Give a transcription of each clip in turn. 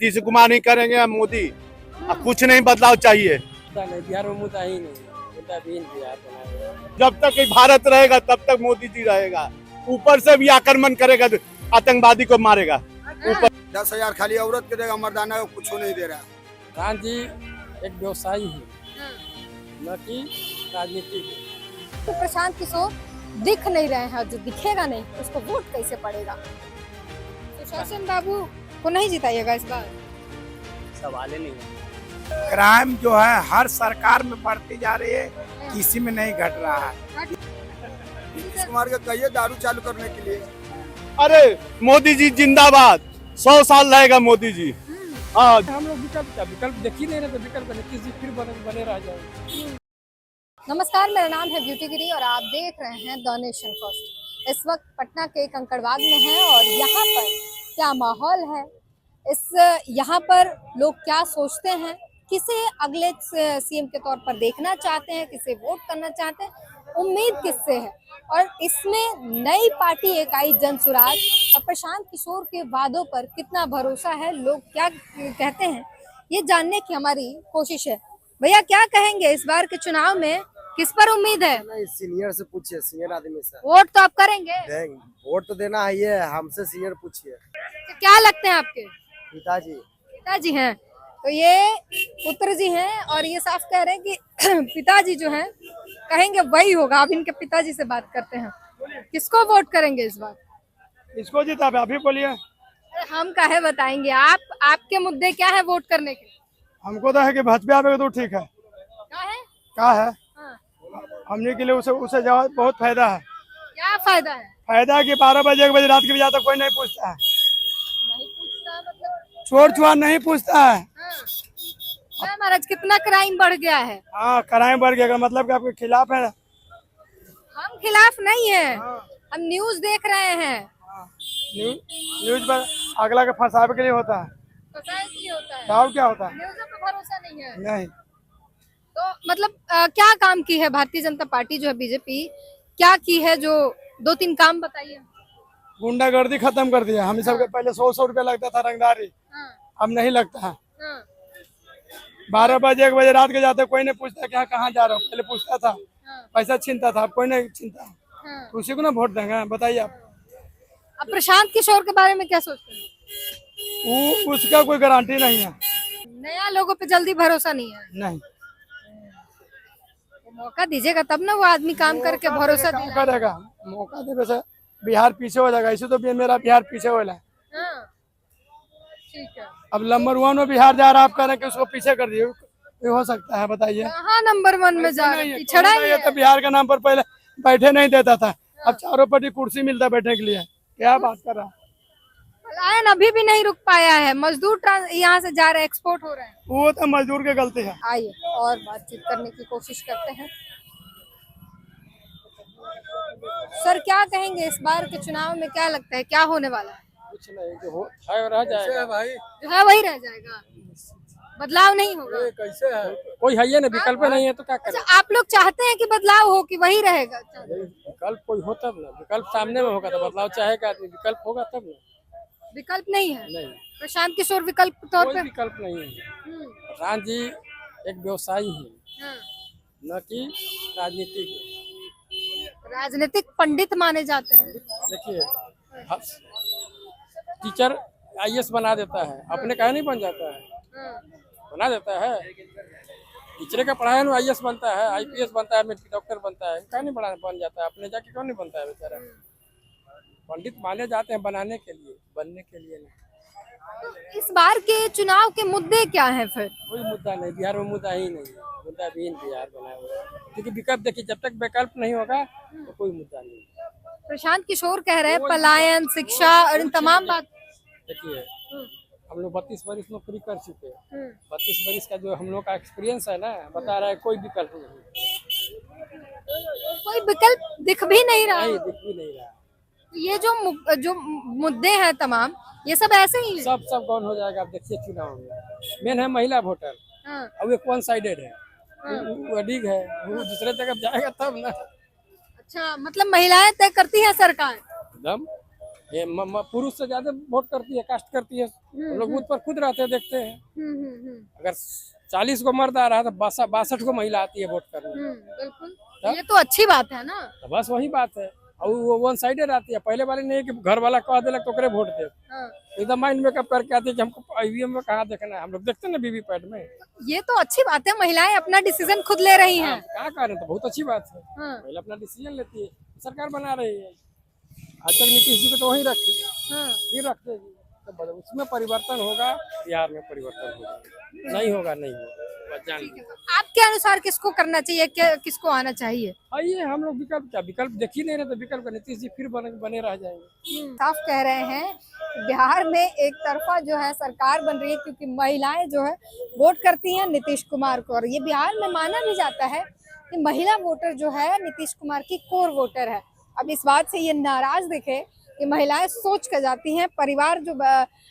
नीतीश कुमार नहीं करेंगे या मोदी, कुछ नहीं बदलाव चाहिए। नहीं, बिहार में मुद्दा ही नहीं है, मुद्दा भी बिहार बनाया। जब तक भारत रहेगा तब तक मोदी जी रहेगा, ऊपर से भी आक्रमण करेगा, आतंकवादी को मारेगा। ऊपर 10,000 खाली औरत के देगा, मर्दाना को कुछ नहीं दे रहा। खान जी एक व्यवसायी है, न कि राजनीति। तो प्रशांत किशोर दिख नहीं रहे हैं, जो दिखेगा नहीं उसको वोट कैसे पड़ेगा? सुशासन बाबू को नहीं जिताइएगा इस बार? सवाल ही नहीं है। क्राइम जो है हर सरकार में बढ़ती जा रही है, किसी में नहीं घट रहा है। नीतीश कुमार के कहिए दारू चालू करने के लिए। अरे मोदी जी जिंदाबाद, 100 साल रहेगा मोदी जी। हाँ, हम लोग विकल्प देख ही नहीं रहे, तो विकल्प नीतीश जी फिर बने रह जाए। नमस्कार, मेरा नाम है ब्यूटी गिरी और आप देख रहे हैं द नेशन फर्स्ट। इस वक्त पटना के कंकड़बाग में है और यहाँ पर क्या माहौल है, यहाँ पर लोग क्या सोचते हैं, किसे अगले सीएम के तौर पर देखना चाहते हैं, किसे वोट करना चाहते हैं, उम्मीद किससे है, और इसमें नई पार्टी एक आई जनसुराज और प्रशांत किशोर के वादों पर कितना भरोसा है, लोग क्या कहते हैं, ये जानने की हमारी कोशिश है। भैया क्या कहेंगे, इस बार के चुनाव में किस पर उम्मीद है? नहीं, सीनियर से पूछिए, सीनियर आदमी से। वोट तो आप करेंगे? वोट तो देना है, ये हमसे सीनियर पूछिए। तो क्या लगते हैं आपके? पिताजी। पिताजी हैं, तो ये पुत्र जी हैं और ये साफ कह रहे हैं कि पिताजी जो हैं कहेंगे वही होगा। अब इनके पिताजी से बात करते हैं, किसको वोट करेंगे इस बार? इसको जीता अभी बोलिए। हम काहे बताएंगे, आपके मुद्दे क्या है वोट करने के? हमको तो है कि भाजपा आवेगा तो ठीक है। क्या है हाँ। हमने के लिए उसे जवाब बहुत फायदा है। क्या फायदा है? फायदा है कि 12 बजे 1 बजे रात के भी जाता कोई नहीं पूछता है, नहीं पूछता मतलब? चोर चुआर नहीं पूछता है। हाँ। महाराज कितना क्राइम बढ़ गया है। हाँ, क्राइम बढ़ गया, मतलब कि आपके खिलाफ है। हम खिलाफ नहीं है, हम न्यूज देख रहे हैं। न्यूज पर अगला के फंसावे के लिए होता है। पता है कि होता है, साहब क्या होता है? न्यूज़ों पे भरोसा नहीं है। नहीं। तो मतलब क्या काम की है भारतीय जनता पार्टी जो है, बीजेपी क्या की है? जो 2-3 काम बताइए। गुंडागर्दी खत्म कर दिया। हम सबके पहले 100 रुपया लगता था रंगदारी, अब नहीं लगता है। 12 बजे 1 बजे रात के जाते कोई नहीं पूछता क्या कहाँ जा रहा हूँ, पहले पूछता था, पैसा छीनता था, अब कोई नहीं छीनता। तो उसी को ना वोट देंगे, बताइए आप। अब प्रशांत किशोर के बारे में क्या सोचते हैं? उसका कोई गारंटी नहीं है। नया लोगों पे जल्दी भरोसा नहीं है। नहीं, तो मौका दीजिएगा तब ना वो आदमी काम करके भरोसा करेगा। मौका दे, वैसे बिहार पीछे हो जाएगा, इसे तो मेरा बिहार पीछे हो रहा है। ठीक है। अब नंबर 1 में बिहार जा रहा है, आप कह रहे हैं कि उसको पीछे कर दिए, ये हो सकता है? बताइए। कहाँ नंबर 1 में जा रहा है? पिछड़ा ही है। तो बिहार का नाम पर पहले बैठे नहीं देता था, अब चारों पट्टी कुर्सी मिलता है बैठने के लिए। क्या बात कर रहा है? पलायन अभी भी नहीं रुक पाया है, मजदूर यहाँ से जा रहे हैं, एक्सपोर्ट हो रहे हैं। वो तो मजदूर की गलती है। आइए और बातचीत करने की कोशिश करते हैं। सर क्या कहेंगे, इस बार के चुनाव में क्या लगता है क्या होने वाला है? कुछ नहीं, जो हो है रह जाएगा भाई, जो है वही रह जाएगा, बदलाव नहीं होगा। कैसे है, कोई है ये ना, विकल्प नहीं है तो क्या करें? अच्छा, आप लोग चाहते हैं कि बदलाव हो कि वही रहेगा? विकल्प कोई हो तब ना, विकल्प सामने में होगा तो बदलाव चाहेगा आदमी, विकल्प होगा तब ना। विकल्प नहीं है? नहीं, प्रशांत किशोर विकल्प के तौर कोई पे? विकल्प नहीं है। प्रधान जी एक व्यवसायी है, न कि राजनीति के। राजनीतिक पंडित माने जाते हैं। देखिए, टीचर IAS बना देता है, अपने काहे नहीं बन जाता है? बना देता है। टीचर का पढ़ाया ना IAS बनता है, IPS बनता है, डॉक्टर बनता है, काहे नहीं बन जाता है? अपने जाके क्यों नहीं बनता है बेचारा? पंडित माने जाते हैं बनाने के लिए, बनने के लिए नहीं। तो इस बार के चुनाव के मुद्दे क्या हैं फिर? कोई मुद्दा नहीं, बिहार में मुद्दा ही नहीं है, मुद्दा भी बिहार बनाया हुआ है। क्योंकि विकल्प देखिए, जब तक विकल्प नहीं होगा तो कोई मुद्दा नहीं। प्रशांत किशोर कह रहे हैं पलायन, शिक्षा और इन तमाम बात। देखिए, हम लोग 32 वर्ष नौकरी कर चुके हैं, 32 वर्ष का जो हम लोग का एक्सपीरियंस है ना, बता रहा है कोई विकल्प नहीं, कोई विकल्प दिख भी नहीं रहा। नहीं दिख भी नहीं रहा। ये जो मुद्दे हैं तमाम, ये सब ऐसे ही हैं। सब गौन हो जाएगा। आप देखिए चुनाव में मेन है महिला वोटर, अब एक वन साइडेड है, वो अडिग है, वो दूसरे जगह जाएगा तब ना। अच्छा, मतलब महिलाएं तय करती है सरकार? एकदम ये पुरुष से ज्यादा वोट करती है, कास्ट करती है। हम लोग बूथ पर खुद रहते हैं, देखते हैं। अगर 40 को मर्द आ रहा है तो 62 को महिला आती है वोट करने। बिल्कुल, ये तो अच्छी बात है ना। तो बस वही बात है। और वो वन साइडेड आती है, पहले वाले नहीं कि घर वाला कह दिलक तो ओकरे वोट दे। एकदम माइंड मेकअप करके आती है कि हमको ईवीएम में कहाँ देखना है। हम लोग देखते हैं ना वीवीपैट में। ये तो अच्छी बात है, महिलाएं अपना डिसीजन खुद ले रही हैं। क्या करें, तो बहुत अच्छी बात है। पहले अपना डिसीजन लेती है, सरकार बना रही है। आज तक नीतीश जी को तो वही रखी, फिर रख देगी। तो उसमें परिवर्तन होगा, बिहार में परिवर्तन होगा। नहीं होगा, नहीं होगा, बस जान लीजिए। आपके अनुसार किसको करना चाहिए, किसको आना चाहिए? आइए, हम लोग विकल्प क्या, विकल्प देख ही नहीं रहे तो विकल्प का नीतीश जी फिर बने रह जाएंगे। साफ कह रहे हैं बिहार में एक तरफा जो है सरकार बन रही है, क्योंकि महिलाएं जो है वोट करती हैं नीतीश कुमार को। और ये बिहार में माना भी जाता है कि महिला वोटर जो है नीतीश कुमार की कोर वोटर है। अब इस बात से ये नाराज दिखे कि महिलाएं सोच कर जाती हैं। परिवार जो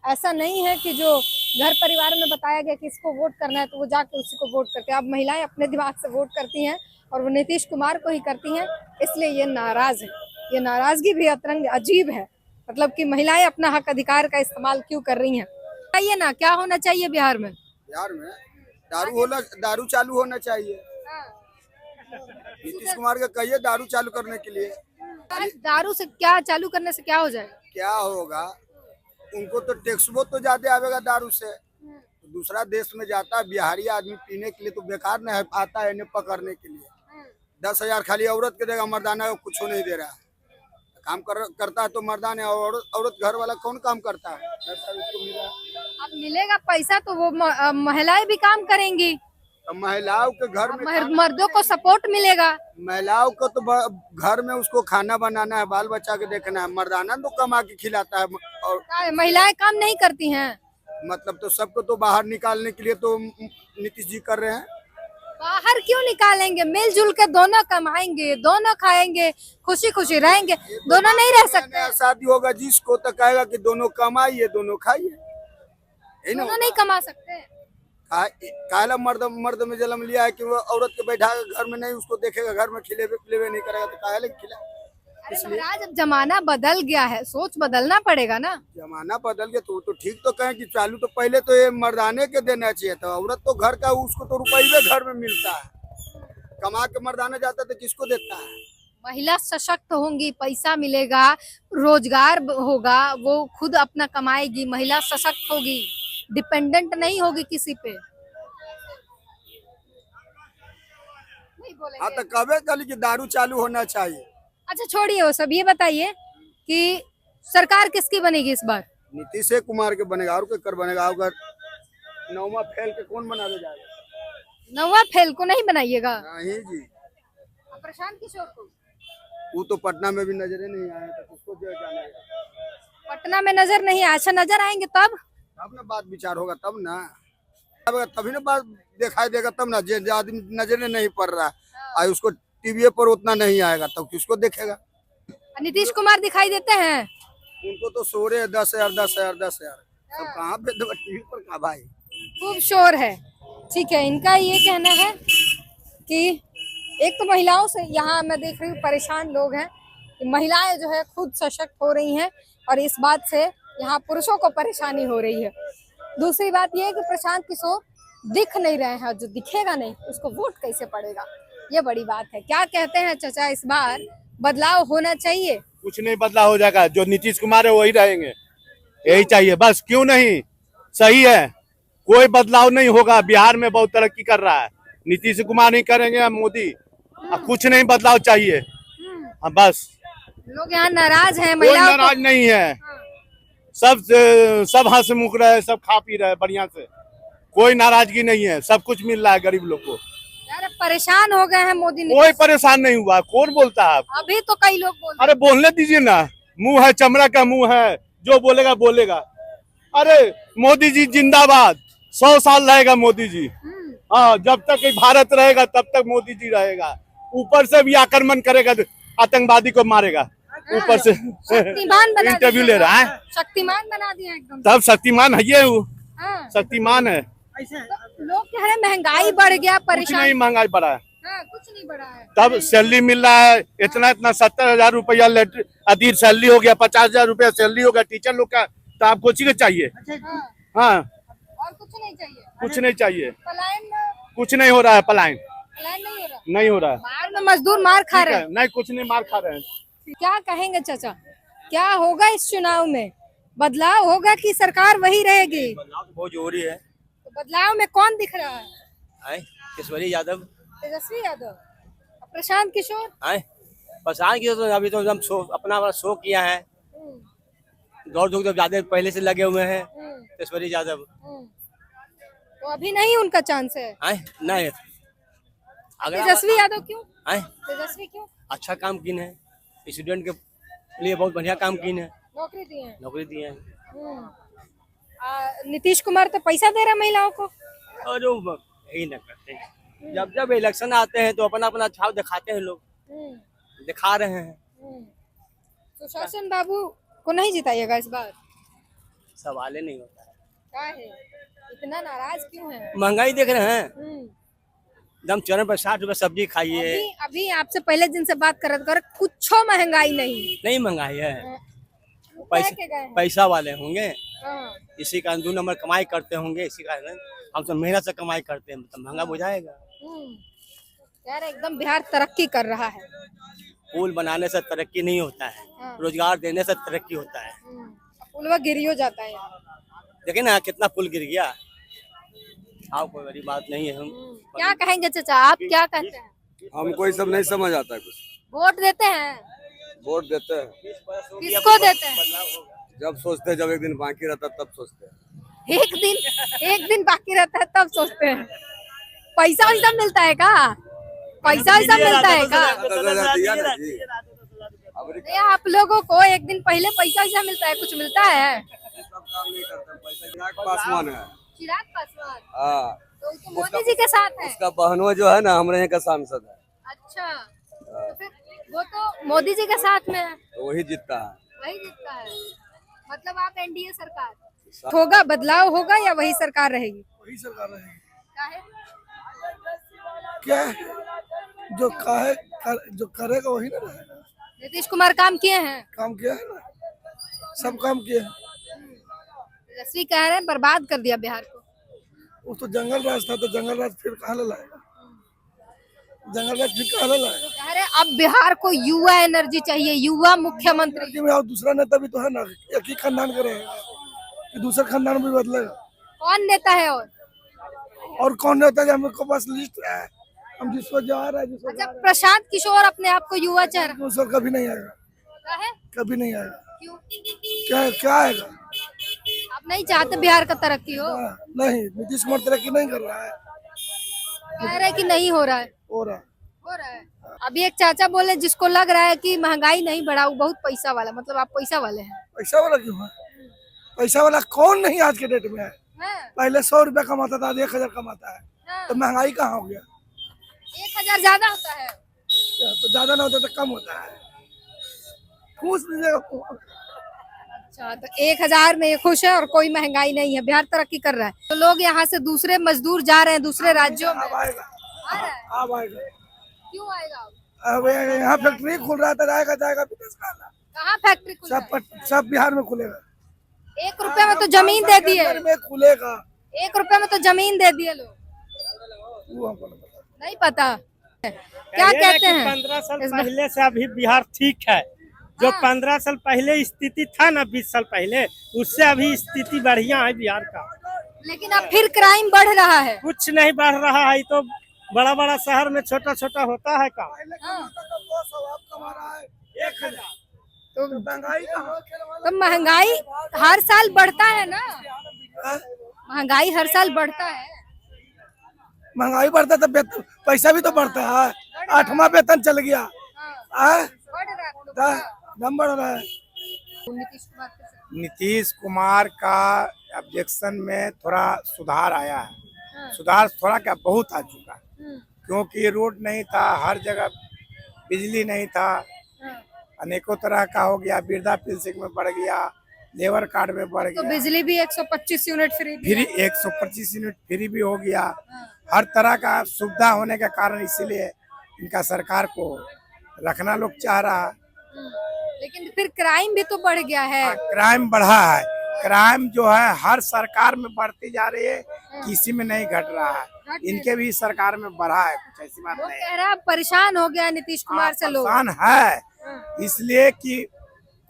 ऐसा नहीं है कि जो घर परिवार में बताया गया कि इसको वोट करना है तो वो जाके उसी को वोट करते हैं। अब महिलाएं अपने दिमाग से वोट करती हैं और वो नीतीश कुमार को ही करती हैं, इसलिए ये नाराज है। ये नाराजगी भी अतरंग अजीब है, मतलब कि महिलाएं अपना हक अधिकार का इस्तेमाल क्यों कर रही हैं। बताइए ना, क्या होना चाहिए बिहार में? बिहार में दारू चालू होना चाहिए। नीतीश कुमार का कहिए दारू चालू करने के लिए। दारू से क्या चालू करने से क्या हो जाएगा? क्या होगा, उनको तो टैक्स वो तो ज्यादा आवेगा दारू से। तो दूसरा देश में जाता है बिहारी आदमी पीने के लिए, तो बेकार न है, आता है इन्हें पकड़ने के लिए। 10,000 खाली औरत के देगा, मर्दाना को कुछ नहीं दे रहा है। काम करता है तो मर्दाना, औरत घर वाला कौन काम करता है? अब मिलेगा पैसा तो वो महिलाएं भी काम करेंगी, तो महिलाओं के घर में मर्दों को सपोर्ट मिलेगा। महिलाओं को तो घर में उसको खाना बनाना है, बाल बच्चा के देखना है। मर्दाना तो कमा के खिलाता है। और महिलाएं काम नहीं करती हैं, मतलब तो सबको तो बाहर निकालने के लिए तो नीतीश जी कर रहे हैं। बाहर क्यों निकालेंगे? मिलजुल के दोनों कमाएंगे, दोनों खाएंगे, खुशी खुशी रहेंगे। दोनों नहीं रह सकते। शादी होगा जिसको तो कहेगा कि दोनों कमाइए दोनों खाइए। दोनों नहीं कमा सकते। काला मर्द में जन्म लिया है कि वो औरत के बैठा घर में नहीं उसको देखेगा, घर में खिलेवे नहीं करेगा, तो काहे खिला। अरे महाराज, अब जमाना बदल गया है, सोच बदलना पड़ेगा ना। जमाना बदल गया तो ठीक तो कहें कि चालू तो पहले तो ये मर्दाने के देना चाहिए था। औरत तो घर का, उसको तो रुपये घर में मिलता है। कमा के मर्दाना जाता तो किसको देता है? महिला सशक्त होंगी, पैसा मिलेगा, रोजगार होगा, वो खुद अपना कमाएगी। महिला सशक्त होगी, डिपेंडेंट नहीं होगी किसी पे। नहीं बोलेंगे। हाँ तो कबे कल की दारू चालू होना चाहिए। अच्छा छोड़िए वो सब, ये बताइए कि सरकार किसकी बनेगी इस बार? नीतीश कुमार के बनेगा, और कोई कर बनेगा? अगर 9वां फेल के कौन बनाने जाएगा? 9वां फेल को नहीं बनाइएगा? नहीं जी। प्रशांत किशोर को? वो तो पटना में भी नजरे नहीं आए, तो उसको जाना है। पटना में नजर नहीं आया? अच्छा, नजर आएंगे तब ना बात विचार होगा, तब ना, तभी ना बात दिखाई देगा, तब ना। जो आदमी नजरे नहीं पड़ रहा है, उसको टीवी पर उतना नहीं आएगा, तब किसको देखेगा? नीतीश कुमार दिखाई देते हैं? उनको तो शोरे है 10,000 10,000 10,000। सब कहाँ पे टीवी पर कहाँ भाई, खूब शोर है। ठीक है, इनका ये कहना है कि एक तो महिलाओं से यहाँ मैं देख रही हूँ परेशान लोग हैं कि महिलाएं जो है खुद सशक्त हो रही हैं, और इस बात से यहाँ पुरुषों को परेशानी हो रही है। दूसरी बात ये है कि प्रशांत किशोर दिख नहीं रहे हैं, जो दिखेगा नहीं उसको वोट कैसे पड़ेगा, ये बड़ी बात है। क्या कहते हैं चाचा, इस बार बदलाव होना चाहिए? कुछ नहीं बदलाव हो जाएगा, जो नीतीश कुमार है वही रहेंगे, यही चाहिए बस। क्यों नहीं, सही है, कोई बदलाव नहीं होगा। बिहार में बहुत तरक्की कर रहा है, नीतीश कुमार नहीं करेंगे, मोदी। कुछ नहीं, बदलाव चाहिए बस। लोग यहाँ नाराज हैं, कोई नाराज नहीं है, सब हाथ से मुक रहे हैं, सब खा पी रहे हैं बढ़िया से, कोई नाराजगी नहीं है, सब कुछ मिल रहा है गरीब लोग को। यार परेशान हो गए हैं मोदी ने। कोई परेशान नहीं हुआ, कौन बोलता है? अभी तो कई लोग बोल, अरे बोलने दीजिए ना, मुंह है, चमड़ा का मुंह है, जो बोलेगा बोलेगा। अरे मोदी जी जिंदाबाद, 100 साल रहेगा मोदी जी। हाँ, जब तक भारत रहेगा तब तक मोदी जी रहेगा। ऊपर से भी आक्रमण करेगा, आतंकवादी को मारेगा ऊपर से। शक्तिमान बना इंटरव्यू ले रहा है, शक्तिमान बना दिया एकदम। तब शक्तिमान है ये, शक्तिमान है। तो लोग कह रहे हैं महंगाई बढ़ गया, कुछ परेशान। नहीं, महंगाई बढ़ा है, हाँ, कुछ नहीं बढ़ा है। तब सैलरी मिल रहा है इतना इतना 70,000 रुपया अधीर सैलरी हो गया, 50,000 रुपया सैलरी हो गया टीचर लोग का। तो आपको चाहिए चाहिए? हाँ, हाँ, और कुछ नहीं चाहिए। कुछ नहीं चाहिए, पलायन कुछ नहीं हो रहा है। पलायन पलायन नहीं हो रहा। नहीं हो रहा है। बाहर में मजदूर मार खा ठीक रहे है, हैं। नहीं कुछ नहीं, मार खा रहे हैं। क्या कहेंगे चाचा, क्या होगा इस चुनाव में? बदलाव होगा कि सरकार वही रहेगी? बदलाव तो बहुत जरूरी है। तो बदलाव में कौन दिख रहा है? आए केशवरी यादव, तेजस्वी यादव, प्रशांत किशोर। आए परेशान किया तो अभी तो हम अपना शो किया है, दौड़ धूप तो ज्यादा पहले से लगे हुए हैं। केशवरी यादव तो अभी नहीं उनका चांस है। आए नहीं, अगर तेजस्वी यादव क्यों? आए तेजस्वी क्यों? अच्छा काम किन है, स्टूडेंट के लिए बहुत बढ़िया काम किन है, नौकरी दी है। नौकरी दी है। नीतीश कुमार तो पैसा दे रहा है महिलाओं को। और वो यही न करते हैं। जब जब इलेक्शन आते हैं तो अपना अपना छाव दिखाते हैं लोग, दिखा रहे हैं। सुशासन बाबू को नहीं जिताइएगा इस बार? सवाल ही नहीं होता है। क्या है, इतना नाराज क्यों है? महंगाई देख रहे हैं, एकदम चरण पर 60 रुपए सब्जी खाइए। अभी अभी आपसे पहले दिन से बात कर कुछ महंगाई नहीं महंगाई है, कह के गए हैं। पैसा वाले होंगे, हाँ। इसी का 2 नंबर कमाई करते होंगे, इसी कारण हम तो मेहनत से कमाई करते हैं, तो महंगा बुझाएगा। यार एकदम बिहार तरक्की कर रहा है। पुल बनाने से तरक्की नहीं होता है, हाँ। रोजगार देने से तरक्की होता है। पुलवा गिरी हो जाता है यार। देखिए ना कितना पुल गिर गया। आप कोई बड़ी बात नहीं है। हम क्या कहेंगे चाचा, आप क्या कहते हैं? हमको ये सब नहीं समझ आता है कुछ। वोट देते हैं? वोट देते हैं किसको देते हैं? जब सोचते हैं, जब एक दिन बाकी रहता तब सोचते हैं। एक दिन बाकी रहता है तब सोचते हैं। पैसा वैसा मिलता है का? पैसा वैसा मिलता है का? 10,000 दिया ना जी। नहीं, आप लोगों को एक दिन पहले पैसा वैसा मिलता है, कुछ मिलता है? सब काम नहीं करते, पैसा चिराग पासवान है। चिराग पासवान हाँ, तो मोदी जी के साथ है। उसका बहनों जो है ना हमारे यहाँ का सांसद है, अच्छा, तो फिर वो तो मोदी जी के साथ में है, तो वही जीतता है। वही जीतता है। मतलब आप एनडीए सरकार होगा, बदलाव होगा या वही सरकार रहेगी? वही सरकार रहेगी। काहे? क्या है? जो करेगा वही ना रहेगा। नीतीश कुमार काम किए हैं, काम किया है ना, सब काम किया है। तेजस्वी कह रहे हैं बर्बाद कर दिया बिहार को। वो तो जंगल राज था, तो जंगल राज फिर कहाँ लाएगा? जंगल राज फिर कहाँ लाएगा? कह रहे हैं अब बिहार को युवा एनर्जी चाहिए, युवा मुख्यमंत्री। और दूसरा नेता भी तो है ना, एक ही खानदान का रहेगा कि दूसरा खानदान भी बदलेगा? कौन नेता है? और कौन नेता है? हमको पास लिस्ट है, हम जिसको जा रहा है, जिसको अच्छा, प्रशांत किशोर अपने आप को युवा चेहरा दूसरा कभी नहीं आएगा, है? कभी नहीं आएगा। क्यों? क्या आएगा? आप नहीं चाहते बिहार का तरक्की हो? नहीं, नीतीश कुमार तरक्की नहीं कर रहा है। कह रहे कि नहीं हो रहा है। हो रहा है। अभी एक चाचा बोले जिसको लग रहा है कि महंगाई नहीं बढ़ा, वो बहुत पैसा वाला, मतलब आप पैसा वाले हैं। पैसा वाला क्यों है? पैसा वाला कौन नहीं आज के डेट में है? पहले 100 रुपया कमाता था, 1,000 कमाता है, तो महंगाई कहाँ हो गया? 1,000 ज्यादा होता है तो ज्यादा ना होता तो कम होता है। खुश दीजिएगा। अच्छा, तो 1,000 में ये खुश है और कोई महंगाई नहीं है, बिहार तरक्की कर रहा है। तो लोग यहाँ से दूसरे मजदूर जा रहे हैं दूसरे राज्यों में। अब आएगा, आ रहा है? अब आएगा। क्यों आएगा? अब यहाँ फैक्ट्री खुल रहा था, जाएगा विदेश का। कहाँ फैक्ट्री खुल रहा है? सब बिहार में खुलेगा। 1 रुपए में तो जमीन दे दिए। में खुलेगा। 1 रुपए में तो जमीन दे दिए लोग। वो हमको नहीं पता। नहीं पता क्या कहते हैं? 15 साल पहले से अभी बिहार ठीक है। जो 15 साल पहले स्थिति था ना, 20 साल पहले, उससे अभी स्थिति बढ़िया है बिहार का। लेकिन अब फिर क्राइम बढ़ रहा है। कुछ नहीं बढ़ रहा है, तो बड़ा बड़ा शहर में छोटा छोटा होता है काम। तो महंगाई हर साल बढ़ता है ना, महंगाई हर साल बढ़ता है। महंगाई बढ़ता तो पैसा भी तो बढ़ता है। 8वां वेतन चल गया, दम बढ़ रहा है। नीतीश कुमार का ऑब्जेक्शन में थोड़ा सुधार आया है। सुधार थोड़ा क्या, बहुत आ चुका है, क्योंकि रोड नहीं था, हर जगह बिजली नहीं था, अनेकों तरह का हो गया। वृद्धा पेंशन में बढ़ गया, लेबर कार्ड में बढ़ गया, तो बिजली भी 125 यूनिट फ्री 125 यूनिट फ्री भी हो गया। हर तरह का सुविधा होने के कारण इसीलिए इनका सरकार को रखना लोग चाह रहा है। लेकिन फिर क्राइम भी तो बढ़ गया है। क्राइम बढ़ा है, क्राइम जो है हर सरकार में बढ़ती जा रही है, किसी में नहीं घट रहा है। इनके भी सरकार में बढ़ा है, कुछ ऐसी बात वो नहीं कह रहा है परेशान हो गया नीतीश कुमार से लोग। परेशान है इसलिए कि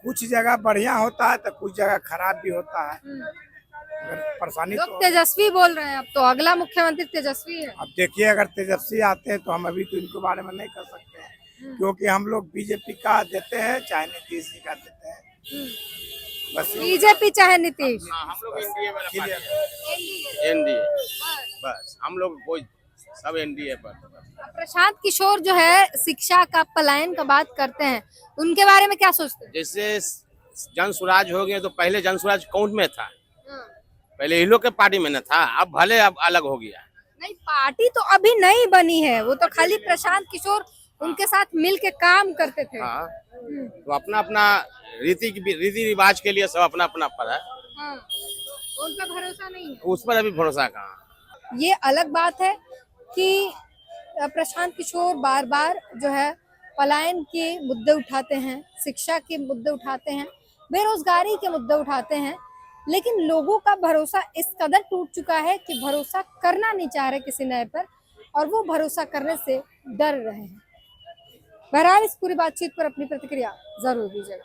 कुछ जगह बढ़िया होता है तो कुछ जगह खराब भी होता है। अगर परेशानी लोग तो तेजस्वी बोल रहे हैं, अब तो अगला मुख्यमंत्री तेजस्वी है। अब देखिए, अगर तेजस्वी आते हैं तो हम अभी तो इनके बारे में नहीं कर सकते हैं, क्योंकि हम लोग बीजेपी का देते हैं चाहे नीतीश जी का देते हैं। बस बीजेपी चाहे नीतीश। हम लोग एनडीए वाला क्लियर। एनडीए बस हम लोग कोई सब एनडीए पर। प्रशांत किशोर जो है शिक्षा का पलायन का बात करते हैं, उनके बारे में क्या सोचते हैं? जैसे जन स्वराज हो गया तो पहले जन स्वराज कौन में था, पहले इन लोग के पार्टी में न था, अब भले अब अलग हो गया। नहीं, पार्टी तो अभी नहीं बनी है, वो तो खाली प्रशांत किशोर उनके साथ मिल के काम करते थे। हाँ, तो अपना अपना रीति रिवाज के लिए सब अपना अपना पर है। हाँ, उन पर भरोसा नहीं है। उस पर अभी भरोसा कहाँ। ये अलग बात है कि प्रशांत किशोर बार बार जो है पलायन के मुद्दे उठाते हैं, शिक्षा के मुद्दे उठाते हैं, बेरोजगारी के मुद्दे उठाते हैं, लेकिन लोगों का भरोसा इस कदर टूट चुका है कि भरोसा करना नहीं चाह रहे किसी नए पर, और वो भरोसा करने से डर रहे हैं। बहरहाल इस पूरी बातचीत पर अपनी प्रतिक्रिया जरूर दीजिएगा।